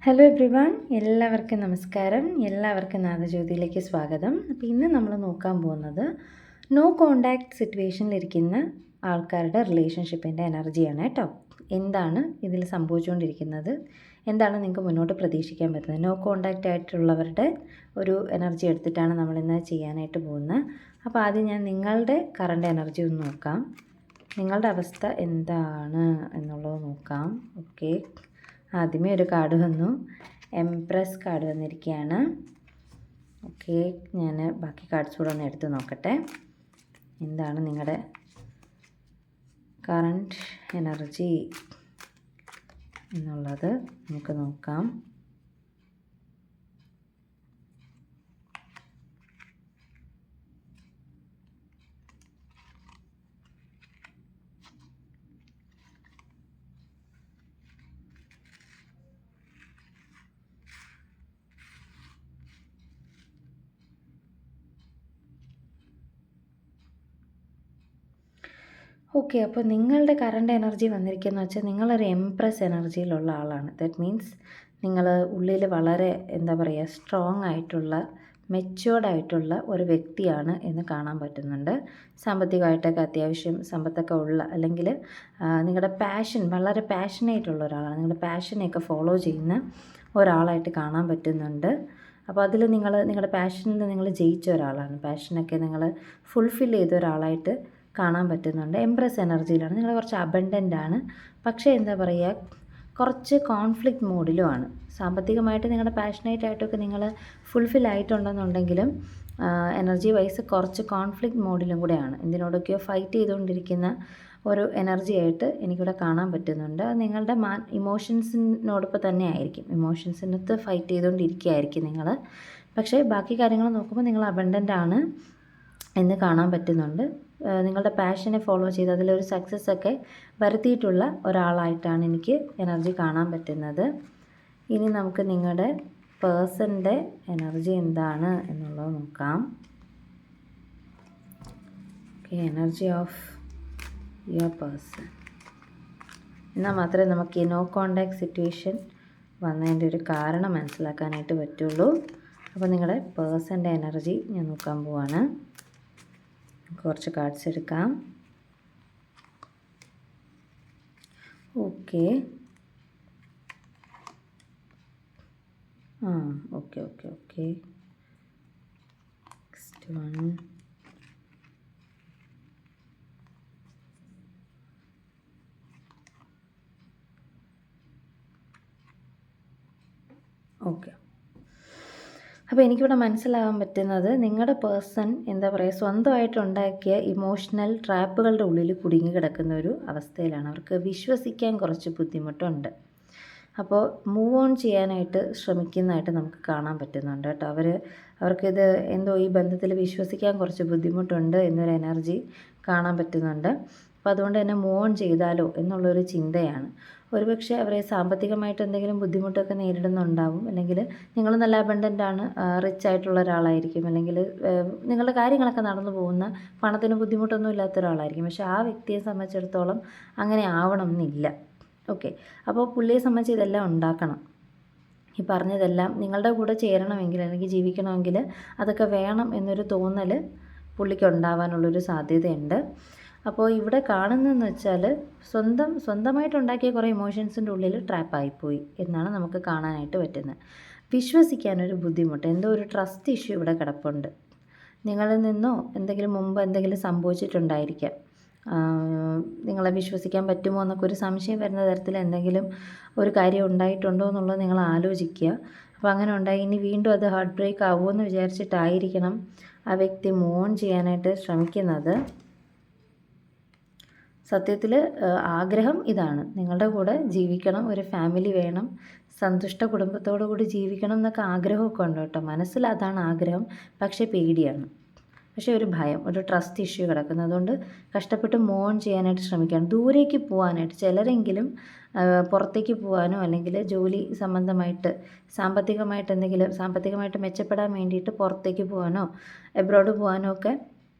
Hello everyone, എല്ലാവർക്കും നമസ്കാരം. എല്ലാവർക്കും നാദജ്യോതിയിലേക്ക് സ്വാഗതം. അപ്പോൾ ഇന്ന് നമ്മൾ നോക്കാൻ പോകുന്നത് നോ കോണ്ടാക്ട് സിറ്റുവേഷനിലിരിക്കുന്ന ആൾക്കാരുടെ റിലേഷൻഷിപ്പിൻ്റെ എനർജിയാണ് കേട്ടോ. എന്താണ് ഇതിൽ സംഭവിച്ചുകൊണ്ടിരിക്കുന്നത്, എന്താണ് നിങ്ങൾക്ക് മുന്നോട്ട് പ്രതീക്ഷിക്കാൻ പറ്റുന്നത്, നോ കോണ്ടാക്റ്റ് ആയിട്ടുള്ളവരുടെ ഒരു എനർജി എടുത്തിട്ടാണ് നമ്മളിന്ന് ചെയ്യാനായിട്ട് പോകുന്നത്. അപ്പോൾ ആദ്യം ഞാൻ നിങ്ങളുടെ കറണ്ട് എനർജി ഒന്ന് നോക്കാം. നിങ്ങളുടെ അവസ്ഥ എന്താണ് എന്നുള്ളത് നോക്കാം. ഓക്കെ, ആദ്യമേ ഒരു കാർഡ് വന്നു, എംപ്രസ് കാർഡ് വന്നിരിക്കുകയാണ്. ഓക്കെ, ഞാൻ ബാക്കി കാർഡ്സ് കൂടെ ഒന്ന് എടുത്ത് നോക്കട്ടെ. എന്താണ് നിങ്ങളുടെ കറണ്ട് എനർജി എന്നുള്ളത് നമുക്ക് നോക്കാം. ഓക്കെ, അപ്പോൾ നിങ്ങളുടെ കറണ്ട് എനർജി വന്നിരിക്കുന്നത് വെച്ചാൽ നിങ്ങളൊരു എംപ്രസ് എനർജിയിലുള്ള ആളാണ്. ദാറ്റ് മീൻസ് നിങ്ങൾ ഉള്ളിൽ വളരെ എന്താ പറയുക, സ്ട്രോങ് ആയിട്ടുള്ള മെച്യൂർഡായിട്ടുള്ള ഒരു വ്യക്തിയാണ് എന്ന് കാണാൻ പറ്റുന്നുണ്ട്. സാമ്പത്തികമായിട്ടൊക്കെ അത്യാവശ്യം സമ്പത്തൊക്കെ ഉള്ള, അല്ലെങ്കിൽ നിങ്ങളുടെ പാഷൻ വളരെ പാഷനേറ്റുള്ള ഒരാളാണ്. നിങ്ങളുടെ പാഷനെയൊക്കെ ഫോളോ ചെയ്യുന്ന ഒരാളായിട്ട് കാണാൻ പറ്റുന്നുണ്ട്. അപ്പോൾ അതിൽ നിങ്ങളുടെ പാഷനിൽ നിങ്ങൾ ജയിച്ച ഒരാളാണ്. പാഷനൊക്കെ നിങ്ങൾ ഫുൾഫിൽ ചെയ്ത ഒരാളായിട്ട് കാണാൻ പറ്റുന്നുണ്ട്. എംപ്രസ് എനർജിയിലാണ്. നിങ്ങൾ കുറച്ച് അബണ്ടൻ്റ് ആണ്, പക്ഷേ എന്താ പറയുക, കുറച്ച് കോൺഫ്ലിക്റ്റ് മോഡിലുമാണ്. സാമ്പത്തികമായിട്ട് നിങ്ങളുടെ പാഷനേറ്റ് ആയിട്ടൊക്കെ നിങ്ങൾ ഫുൾഫിൽ ആയിട്ടുണ്ടെന്നുണ്ടെങ്കിലും എനർജി വൈസ് കുറച്ച് കോൺഫ്ലിക്റ്റ് മോഡിലും കൂടെയാണ്. എന്തിനോടൊക്കെയോ ഫൈറ്റ് ചെയ്തുകൊണ്ടിരിക്കുന്ന ഒരു എനർജി ആയിട്ട് എനിക്കിവിടെ കാണാൻ പറ്റുന്നുണ്ട്. നിങ്ങളുടെ ഇമോഷൻസിനോടൊപ്പം തന്നെ ആയിരിക്കും, ഇമോഷൻസിനകത്ത് ഫൈറ്റ് ചെയ്തുകൊണ്ടിരിക്കുകയായിരിക്കും നിങ്ങൾ. പക്ഷേ ബാക്കി കാര്യങ്ങൾ നോക്കുമ്പോൾ നിങ്ങൾ അബണ്ടൻ്റ് ആണ് എന്ന് കാണാൻ പറ്റുന്നുണ്ട്. നിങ്ങളുടെ പാഷനെ ഫോളോ ചെയ്ത് അതിലൊരു സക്സസ് ഒക്കെ വരുത്തിയിട്ടുള്ള ഒരാളായിട്ടാണ് എനിക്ക് എനർജി കാണാൻ പറ്റുന്നത്. ഇനി നമുക്ക് നിങ്ങളുടെ പേഴ്സൻ്റെ എനർജി എന്താണ് എന്നുള്ളത് നോക്കാം. Okay, energy of your person. എന്നാൽ മാത്രമേ നമുക്ക് ഈ നോ കോണ്ടാക്ട് സിറ്റുവേഷൻ വന്നതിൻ്റെ ഒരു കാരണം മനസ്സിലാക്കാനായിട്ട് പറ്റുള്ളൂ. അപ്പോൾ നിങ്ങളുടെ പേഴ്സൻ്റെ എനർജി ഞാൻ നോക്കാൻ പോവാണ്. കുറച്ച് കാർഡ്സ് എടുക്കാം. Okay, okay okay okay next one. Okay, അപ്പോൾ എനിക്കിവിടെ മനസ്സിലാകാൻ പറ്റുന്നത് നിങ്ങളുടെ പേഴ്സൺ എന്താ പറയുക, സ്വന്തമായിട്ടുണ്ടാക്കിയ ഇമോഷണൽ ട്രാപ്പുകളുടെ ഉള്ളിൽ കുടുങ്ങി കിടക്കുന്ന ഒരു അവസ്ഥയിലാണ്. അവർക്ക് വിശ്വസിക്കാൻ കുറച്ച് ബുദ്ധിമുട്ടുണ്ട്. അപ്പോൾ മൂവ് ഓൺ ചെയ്യാനായിട്ട് ശ്രമിക്കുന്നതായിട്ട് നമുക്ക് കാണാൻ പറ്റുന്നുണ്ട് കേട്ടോ. അവർക്കിത് എന്തോ ഈ ബന്ധത്തിൽ വിശ്വസിക്കാൻ കുറച്ച് ബുദ്ധിമുട്ടുണ്ട് എന്നൊരു എനർജി കാണാൻ പറ്റുന്നുണ്ട്. അപ്പോൾ അതുകൊണ്ട് തന്നെ മൂവ് ഓൺ ചെയ്താലോ എന്നുള്ളൊരു ചിന്തയാണ്. ഒരുപക്ഷെ അവരെ സാമ്പത്തികമായിട്ട് എന്തെങ്കിലും ബുദ്ധിമുട്ടൊക്കെ നേരിടുന്നുണ്ടാവും, അല്ലെങ്കിൽ നിങ്ങൾ നല്ല അബണ്ടൻ്റ് ആണ്, റിച്ച് ആയിട്ടുള്ള ഒരാളായിരിക്കും, അല്ലെങ്കിൽ നിങ്ങളുടെ കാര്യങ്ങളൊക്കെ നടന്നു പോകുന്ന, പണത്തിന് ബുദ്ധിമുട്ടൊന്നും ഇല്ലാത്ത ഒരാളായിരിക്കും. പക്ഷേ ആ വ്യക്തിയെ സംബന്ധിച്ചിടത്തോളം അങ്ങനെ ആവണം എന്നില്ല. ഓക്കെ, അപ്പോൾ പുള്ളിയെ സംബന്ധിച്ച് ഇതെല്ലാം ഉണ്ടാക്കണം. ഈ പറഞ്ഞതെല്ലാം നിങ്ങളുടെ കൂടെ ചേരണമെങ്കിൽ അല്ലെങ്കിൽ ജീവിക്കണമെങ്കിൽ അതൊക്കെ വേണം എന്നൊരു തോന്നൽ പുള്ളിക്ക് ഉണ്ടാവാനുള്ളൊരു സാധ്യതയുണ്ട്. അപ്പോൾ ഇവിടെ കാണുന്നതെന്ന് വെച്ചാൽ സ്വന്തമായിട്ടുണ്ടാക്കിയ കുറേ ഇമോഷൻസിൻ്റെ ഉള്ളിൽ ട്രാപ്പായിപ്പോയി എന്നാണ് നമുക്ക് കാണാനായിട്ട് പറ്റുന്നത്. വിശ്വസിക്കാനൊരു ബുദ്ധിമുട്ട്, എന്തോ ഒരു ട്രസ്റ്റ് ഇഷ്യൂ ഇവിടെ കിടപ്പുണ്ട്. നിങ്ങളിൽ നിന്നോ മുമ്പ് എന്തെങ്കിലും സംഭവിച്ചിട്ടുണ്ടായിരിക്കാം. നിങ്ങളെ വിശ്വസിക്കാൻ പറ്റുമോ എന്നൊക്കെ ഒരു സംശയം വരുന്ന തരത്തിൽ എന്തെങ്കിലും ഒരു കാര്യം ഉണ്ടായിട്ടുണ്ടോ എന്നുള്ളത് നിങ്ങൾ ആലോചിക്കുക. അപ്പോൾ അങ്ങനെ ഉണ്ടായി ഇനി വീണ്ടും അത് ഹാർട്ട് ബ്രേക്ക് ആവുമോ എന്ന് വിചാരിച്ചിട്ടായിരിക്കണം ആ വ്യക്തി മൂവ് ഓൺ ചെയ്യാനായിട്ട് ശ്രമിക്കുന്നത്. സത്യത്തിൽ ആഗ്രഹം ഇതാണ്, നിങ്ങളുടെ കൂടെ ജീവിക്കണം, ഒരു ഫാമിലി വേണം, സന്തുഷ്ട കുടുംബത്തോടു കൂടി ജീവിക്കണം എന്നൊക്കെ ആഗ്രഹമൊക്കെ ഉണ്ട് കേട്ടോ. മനസ്സിൽ അതാണ് ആഗ്രഹം, പക്ഷേ പേടിയാണ്, പക്ഷേ ഒരു ഭയം, ഒരു ട്രസ്റ്റ് ഇഷ്യൂ കിടക്കുന്നത്. അതുകൊണ്ട് കഷ്ടപ്പെട്ട് മൂവ് ഓൺ ചെയ്യാനായിട്ട് ശ്രമിക്കുകയാണ്, ദൂരേക്ക് പോകാനായിട്ട്. ചിലരെങ്കിലും പുറത്തേക്ക് പോകാനോ അല്ലെങ്കിൽ ജോലി സംബന്ധമായിട്ട് സാമ്പത്തികമായിട്ട് മെച്ചപ്പെടാൻ വേണ്ടിയിട്ട് പുറത്തേക്ക് പോകാനോ എബ്രോഡ് പോകാനോ ഒക്കെ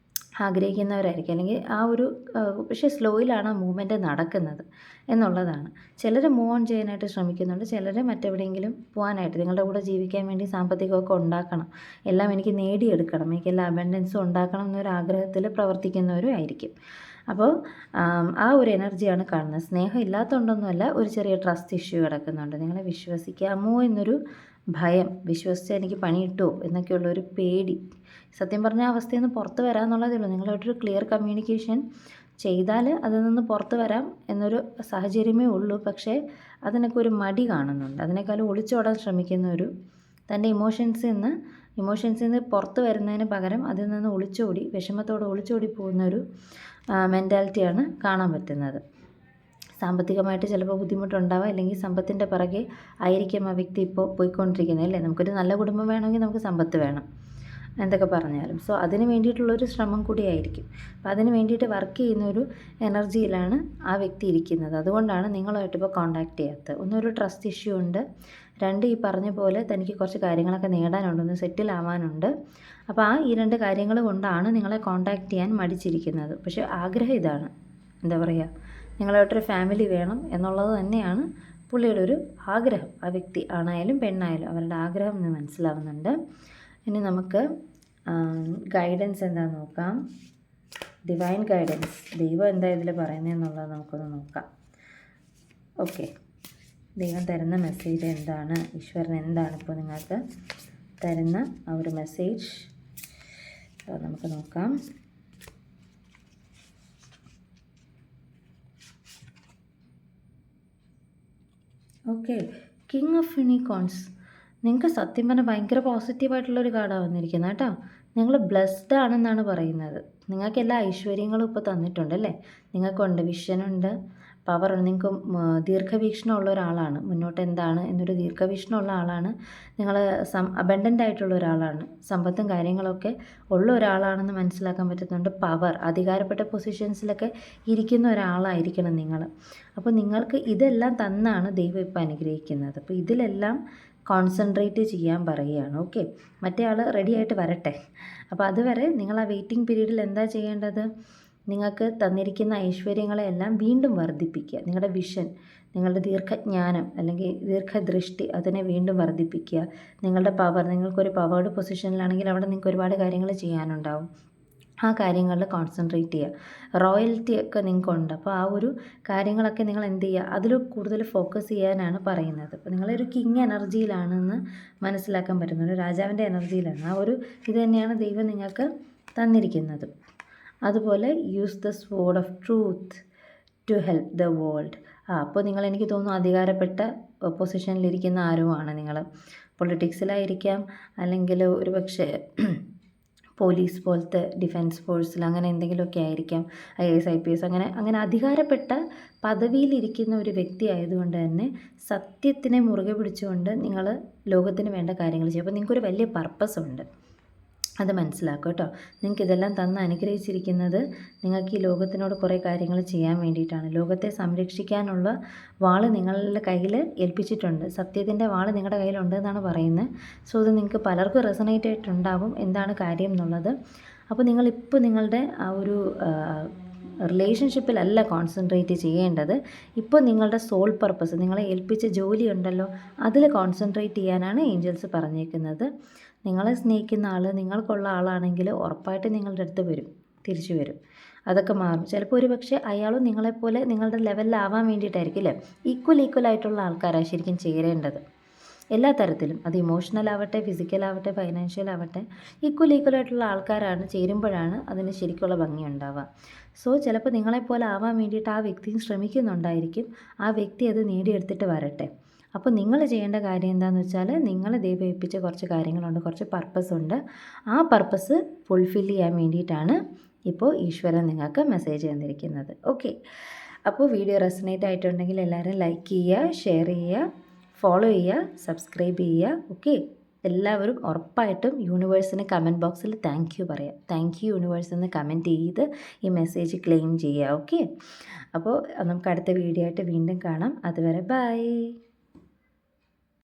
ആഗ്രഹിക്കുന്നവരായിരിക്കും, അല്ലെങ്കിൽ ആ ഒരു പക്ഷേ സ്ലോയിലാണ് ആ മൂവ്മെൻറ്റ് നടക്കുന്നത് എന്നുള്ളതാണ്. ചിലർ മൂവ് ഓൺ ചെയ്യാനായിട്ട് ശ്രമിക്കുന്നുണ്ട്, ചിലർ മറ്റെവിടെയെങ്കിലും പോകാനായിട്ട്, നിങ്ങളുടെ കൂടെ ജീവിക്കാൻ വേണ്ടി സാമ്പത്തികമൊക്കെ ഉണ്ടാക്കണം, എല്ലാം എനിക്ക് നേടിയെടുക്കണം, എനിക്കെല്ലാം അബൻഡൻസും ഉണ്ടാക്കണം എന്നൊരു ആഗ്രഹത്തിൽ പ്രവർത്തിക്കുന്നവരും ആയിരിക്കും. അപ്പോൾ ആ ഒരു എനർജിയാണ് കാണുന്നത്. സ്നേഹം ഇല്ലാത്തതുകൊണ്ടൊന്നുമല്ല, ഒരു ചെറിയ ട്രസ്റ്റ് ഇഷ്യൂ കിടക്കുന്നുണ്ട്. നിങ്ങളെ വിശ്വസിക്കാമോ എന്നൊരു ഭയം, വിശ്വസിച്ച് എനിക്ക് പണി കിട്ടുമോ എന്നൊക്കെയുള്ളൊരു പേടി. സത്യം പറഞ്ഞ ആ അവസ്ഥയിൽ നിന്ന് പുറത്ത് വരാമെന്നുള്ളതേ ഉള്ളൂ. നിങ്ങളായിട്ടൊരു ക്ലിയർ കമ്മ്യൂണിക്കേഷൻ ചെയ്താൽ അതിൽ നിന്ന് പുറത്ത് വരാം എന്നൊരു സാഹചര്യമേ ഉള്ളൂ. പക്ഷേ അതിനൊക്കെ ഒരു മടി കാണുന്നുണ്ട്. അതിനേക്കാളും ഒളിച്ചോടാൻ ശ്രമിക്കുന്ന തൻ്റെ ഇമോഷൻസിൽ നിന്ന് പുറത്ത് വരുന്നതിന് പകരം അതിൽ നിന്ന് ഒളിച്ചോടി, വിഷമത്തോടെ ഒളിച്ചോടി പോകുന്നൊരു മെൻറ്റാലിറ്റിയാണ് കാണാൻ പറ്റുന്നത്. സാമ്പത്തികമായിട്ട് ചിലപ്പോൾ ബുദ്ധിമുട്ടുണ്ടാവാം, അല്ലെങ്കിൽ സമ്പത്തിൻ്റെ പിറകെ ആയിരിക്കും ആ വ്യക്തി ഇപ്പോൾ പോയിക്കൊണ്ടിരിക്കുന്നത്, അല്ലേ? നമുക്കൊരു നല്ല കുടുംബം വേണമെങ്കിൽ നമുക്ക് സമ്പത്ത് വേണം, എന്തൊക്കെ പറഞ്ഞാലും. സോ അതിന് വേണ്ടിയിട്ടുള്ളൊരു ശ്രമം കൂടിയായിരിക്കും. അപ്പോൾ അതിന് വേണ്ടിയിട്ട് വർക്ക് ചെയ്യുന്നൊരു എനർജിയിലാണ് ആ വ്യക്തി ഇരിക്കുന്നത്. അതുകൊണ്ടാണ് നിങ്ങളുമായിട്ട് ഇപ്പോൾ കോൺടാക്റ്റ് ചെയ്യാത്തത്. ഒന്നൊരു ട്രസ്റ്റ് ഇഷ്യൂ ഉണ്ട്, രണ്ട് ഈ പറഞ്ഞ പോലെ തനിക്ക് കുറച്ച് കാര്യങ്ങളൊക്കെ നേടാനുണ്ട്, ഒന്ന് സെറ്റിൽ ആവാനുണ്ട്. അപ്പോൾ ഈ രണ്ട് കാര്യങ്ങൾ കൊണ്ടാണ് നിങ്ങളെ കോൺടാക്റ്റ് ചെയ്യാൻ മടിച്ചിരിക്കുന്നത്. പക്ഷേ ആഗ്രഹം ഇതാണ്, എന്താ പറയുക, നിങ്ങളായിട്ടൊരു ഫാമിലി വേണം എന്നുള്ളത് തന്നെയാണ് പുള്ളിയുടെ ഒരു ആഗ്രഹം. ആ വ്യക്തി ആണായാലും പെണ്ണായാലും അവരുടെ ആഗ്രഹം എന്ന് മനസ്സിലാവുന്നുണ്ട്. ഇനി നമുക്ക് ഗൈഡൻസ് എന്താണെന്ന് നോക്കാം. ഡിവൈൻ ഗൈഡൻസ്, ദൈവം എന്താ ഇതിൽ പറയുന്നതെന്നുള്ളത് നമുക്കൊന്ന് നോക്കാം. ഓക്കെ, ദൈവം തരുന്ന മെസ്സേജ് എന്താണ്, ഈശ്വരൻ എന്താണ് ഇപ്പോൾ നിങ്ങൾക്ക് തരുന്ന ആ ഒരു മെസ്സേജ് നമുക്ക് നോക്കാം. Okay, king of unicorns. നിങ്ങൾക്ക് സത്യം പറഞ്ഞാൽ ഭയങ്കര പോസിറ്റീവായിട്ടുള്ളൊരു കാർഡാണ് വന്നിരിക്കുന്നത് കേട്ടോ. നിങ്ങൾ ബ്ലെസ്ഡ് ആണെന്നാണ് പറയുന്നത്. നിങ്ങൾക്ക് എല്ലാ ഐശ്വര്യങ്ങളും ഇപ്പോൾ തന്നിട്ടുണ്ടല്ലേ. നിങ്ങൾക്കുണ്ട് വിഷനുണ്ട്, പവറുണ്ട്. നിങ്ങൾക്ക് ദീർഘവീക്ഷണമുള്ള ഒരാളാണ്, മുന്നോട്ട് എന്താണ് എന്നൊരു ദീർഘവീക്ഷണമുള്ള ആളാണ് നിങ്ങൾ. അബൻഡൻ്റ് ആയിട്ടുള്ള ഒരാളാണ്, സമ്പത്തും കാര്യങ്ങളൊക്കെ ഉള്ള ഒരാളാണെന്ന് മനസ്സിലാക്കാൻ പറ്റുന്നുണ്ട്. പവർ, അധികാരപ്പെട്ട പൊസിഷൻസിലൊക്കെ ഇരിക്കുന്ന ഒരാളായിരിക്കണം നിങ്ങൾ. അപ്പോൾ നിങ്ങൾക്ക് ഇതെല്ലാം തന്നാണ് ദൈവം ഇപ്പോൾ അനുഗ്രഹിക്കുന്നത്. അപ്പോൾ ഇതിലെല്ലാം കോൺസെൻട്രേറ്റ് ചെയ്യാൻ പറയുകയാണ്. ഓക്കെ, മറ്റേ ആൾ റെഡി ആയിട്ട് വരട്ടെ. അപ്പോൾ അതുവരെ നിങ്ങൾ ആ വെയിറ്റിംഗ് പീരീഡിൽ എന്താ ചെയ്യേണ്ടത്? നിങ്ങൾക്ക് തന്നിരിക്കുന്ന ഐശ്വര്യങ്ങളെല്ലാം വീണ്ടും വർദ്ധിപ്പിക്കുക. നിങ്ങളുടെ വിഷൻ, നിങ്ങളുടെ ദീർഘജ്ഞാനം അല്ലെങ്കിൽ ദീർഘദൃഷ്ടി, അതിനെ വീണ്ടും വർദ്ധിപ്പിക്കുക. നിങ്ങളുടെ പവർ, നിങ്ങൾക്കൊരു പവേർഡ് പൊസിഷനിലാണെങ്കിൽ അവിടെ നിങ്ങൾക്ക് ഒരുപാട് കാര്യങ്ങൾ ചെയ്യാനുണ്ടാവും. ആ കാര്യങ്ങളിൽ കോൺസെൻട്രേറ്റ് ചെയ്യുക. റോയൽറ്റി ഒക്കെ നിങ്ങൾക്കുണ്ട്, അപ്പോൾ ആ ഒരു കാര്യങ്ങളൊക്കെ നിങ്ങൾ എന്ത് ചെയ്യുക, അതിൽ കൂടുതൽ ഫോക്കസ് ചെയ്യാനാണ് പറയുന്നത്. അപ്പോൾ നിങ്ങളൊരു കിങ് എനർജിയിലാണെന്ന് മനസ്സിലാക്കാൻ പറ്റുന്നു, ഒരു രാജാവിൻ്റെ എനർജിയിലാണ്. ആ ഒരു ഇത് തന്നെയാണ് ദൈവം നിങ്ങൾക്ക് തന്നിരിക്കുന്നത്. അതുപോലെ use the sword of truth to help the world. അപ്പോൾ നിങ്ങൾ, എനിക്ക് തോന്നുന്നു, അധികാരപ്പെട്ട പൊസിഷനിലിരിക്കുന്ന ആരുമാണ് നിങ്ങൾ. പൊളിറ്റിക്സിലായിരിക്കാം, അല്ലെങ്കിൽ ഒരു പക്ഷേ പോലീസ് പോലത്തെ ഡിഫൻസ് ഫോഴ്സിൽ അങ്ങനെ എന്തെങ്കിലുമൊക്കെ ആയിരിക്കാം, IAS IPS അങ്ങനെ അധികാരപ്പെട്ട പദവിയിലിരിക്കുന്ന ഒരു വ്യക്തി ആയതുകൊണ്ട് തന്നെ സത്യത്തിനെ മുറുകെ പിടിച്ചുകൊണ്ട് നിങ്ങൾ ലോകത്തിന് വേണ്ട കാര്യങ്ങൾ ചെയ്യും. അപ്പോൾ നിങ്ങൾക്കൊരു വലിയ പർപ്പസ് ഉണ്ട്, അത് മനസ്സിലാക്കുക കേട്ടോ. നിങ്ങൾക്ക് ഇതെല്ലാം തന്ന് അനുഗ്രഹിച്ചിരിക്കുന്നത് നിങ്ങൾക്ക് ഈ ലോകത്തിനോട് കുറേ കാര്യങ്ങൾ ചെയ്യാൻ വേണ്ടിയിട്ടാണ്. ലോകത്തെ സംരക്ഷിക്കാനുള്ള വാൾ നിങ്ങളുടെ കയ്യിൽ ഏൽപ്പിച്ചിട്ടുണ്ട്, സത്യത്തിൻ്റെ വാൾ നിങ്ങളുടെ കയ്യിലുണ്ട് എന്നാണ് പറയുന്നത്. സോ ഇത് നിങ്ങൾക്ക് പലർക്കും റെസണേറ്റ് ആയിട്ടുണ്ടാവും എന്താണ് കാര്യം എന്നുള്ളത്. അപ്പോൾ നിങ്ങളിപ്പോൾ നിങ്ങളുടെ ആ ഒരു റിലേഷൻഷിപ്പിലല്ല കോൺസെൻട്രേറ്റ് ചെയ്യേണ്ടത്. ഇപ്പോൾ നിങ്ങളുടെ സോൾ പർപ്പസ്, നിങ്ങളെ ഏൽപ്പിച്ച ജോലി ഉണ്ടല്ലോ, അതിൽ കോൺസെൻട്രേറ്റ് ചെയ്യാനാണ് ഏഞ്ചൽസ് പറഞ്ഞേക്കുന്നത്. നിങ്ങളെ സ്നേഹിക്കുന്ന ആൾ നിങ്ങൾക്കുള്ള ആളാണെങ്കിൽ ഉറപ്പായിട്ട് നിങ്ങളുടെ അടുത്ത് വരും, തിരിച്ചു വരും. അതൊക്കെ മാറും. ചിലപ്പോൾ ഒരു പക്ഷേ അയാളും നിങ്ങളെപ്പോലെ നിങ്ങളുടെ ലെവലിലാവാൻ വേണ്ടിയിട്ടായിരിക്കും, അല്ലേ? ഈക്വലായിട്ടുള്ള ആൾക്കാരാണ് ശരിക്കും ചേരേണ്ടത് എല്ലാ തരത്തിലും. അത് ഇമോഷണൽ ആവട്ടെ, ഫിസിക്കലാവട്ടെ, ഫൈനാൻഷ്യൽ ആവട്ടെ, ഈക്വലായിട്ടുള്ള ആൾക്കാരാണ് ചേരുമ്പോഴാണ് അതിന് ശരിക്കുള്ള ഭംഗി ഉണ്ടാവുക. സോ ചിലപ്പോൾ നിങ്ങളെപ്പോലെ ആവാൻ വേണ്ടിയിട്ട് ആ വ്യക്തിയും ശ്രമിക്കുന്നുണ്ടായിരിക്കും. ആ വ്യക്തി അത് നേടിയെടുത്തിട്ട് വരട്ടെ. അപ്പോൾ നിങ്ങൾ ചെയ്യേണ്ട കാര്യം എന്താണെന്ന് വെച്ചാൽ, നിങ്ങൾ ദൈവം ഏൽപ്പിച്ച കുറച്ച് കാര്യങ്ങളുണ്ട്, കുറച്ച് പർപ്പസ് ഉണ്ട്. ആ പർപ്പസ് ഫുൾഫിൽ ചെയ്യാൻ വേണ്ടിയിട്ടാണ് ഇപ്പോൾ ഈശ്വരൻ നിങ്ങൾക്ക് മെസ്സേജ് തന്നിരിക്കുന്നത്. ഓക്കെ, അപ്പോൾ വീഡിയോ റെസണേറ്റ് ആയിട്ടുണ്ടെങ്കിൽ എല്ലാവരും ലൈക്ക് ചെയ്യുക, ഷെയർ ചെയ്യുക, ഫോളോ ചെയ്യുക, സബ്സ്ക്രൈബ് ചെയ്യുക. ഓക്കെ, എല്ലാവരും ഉറപ്പായിട്ടും യൂണിവേഴ്സിന് കമൻറ്റ് ബോക്സിൽ താങ്ക് യു പറയാം. താങ്ക് യു യൂണിവേഴ്സ് എന്ന് കമൻറ്റ് ചെയ്ത് ഈ മെസ്സേജ് ക്ലെയിം ചെയ്യുക. ഓക്കെ, അപ്പോൾ നമുക്ക് അടുത്ത വീഡിയോ ആയിട്ട് വീണ്ടും കാണാം. അതുവരെ ബൈ.